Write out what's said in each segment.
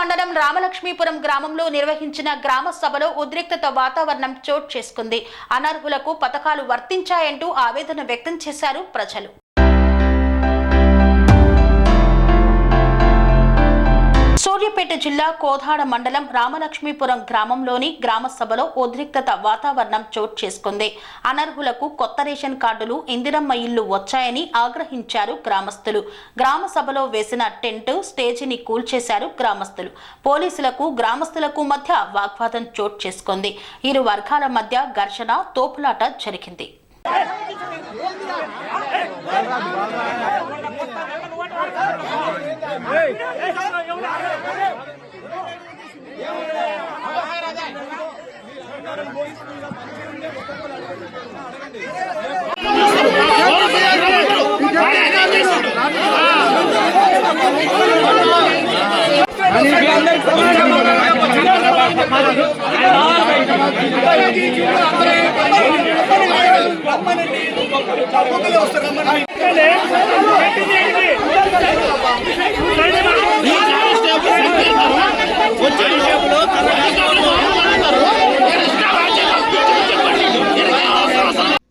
మండలం రామలక్ష్మీపురం గ్రామంలో నిర్వహించిన గ్రామ సభలో ఉద్రిక్తత వాతావరణం చోటు చేసుకుంది. అనర్హులకు పథకాలు వర్తించాయంటూ ఆవేదన వ్యక్తం చేశారు ప్రజలు. సూర్యాపేట జిల్లా కోదాడ మండలం రామలక్ష్మీపురం గ్రామంలోని గ్రామ సభలో ఉద్రిక్తత వాతావరణం చోటు చేసుకుంది. అనర్హులకు కొత్త రేషన్ కార్డులు, ఇందిరమ్మ ఇళ్లు వచ్చాయని ఆగ్రహించారు గ్రామస్తులు. గ్రామ సభలో వేసిన టెంట్, స్టేజీని కూల్చేశారు గ్రామస్తులు. పోలీసులకు, గ్రామస్తులకు మధ్య వాగ్వాదం చోటు చేసుకుంది. ఇరు వర్గాల మధ్య ఘర్షణ, తోపులాట జరిగింది.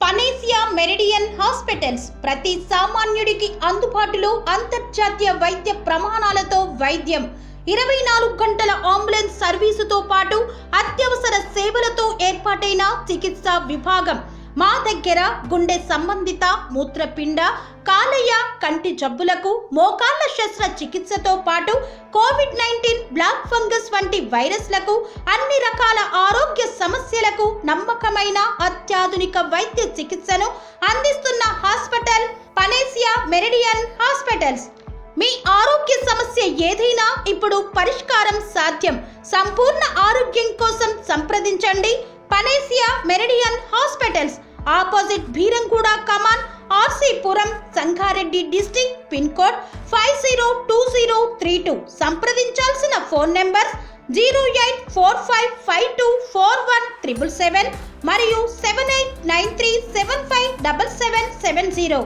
పనేసియా మెరిడియన్ హాస్పిటల్స్ ప్రతి సామాన్యుడికి అందుబాటులో అంతర్జాతీయ వైద్య ప్రమాణాలతో వైద్యం, 24 గంటల అంబులెన్స్ సర్వీసుతో పాటు అత్యవసర సేవలతో ఏర్పాటైన చికిత్సా విభాగం. మా దగ్గర గుండె సంబంధిత, మూత్రపిండ, కాలేయ, కంటి జబ్బులకు, మోకాళ్ల శస్త్ర చికిత్సతో పాటు కోవిడ్-19, బ్లాక్ ఫంగస్ వంటి వైరస్లకు, అన్ని రకాల ఆరోగ్య సమస్యలకు నమ్మకమైన అత్యాధునిక వైద్య చికిత్సను అందిస్తున్న హాస్పిటల్ పనేసియా మెరిడియన్ హాస్పిటల్స్. మీ ఆరోగ్య సమస్య ఏదైనా ఇప్పుడు పరిష్కారం సాధ్యం. సంపూర్ణ ఆరోగ్యం కోసం సంప్రదించండి panacea meridian hospitals. Opposite Bheeramguda కమాన్, RC Puram, Sangareddy district. Pin code 502032. సంప్రదించాల్సిన ఫోన్ నెంబర్ 0845524177 మరియు 7893757770.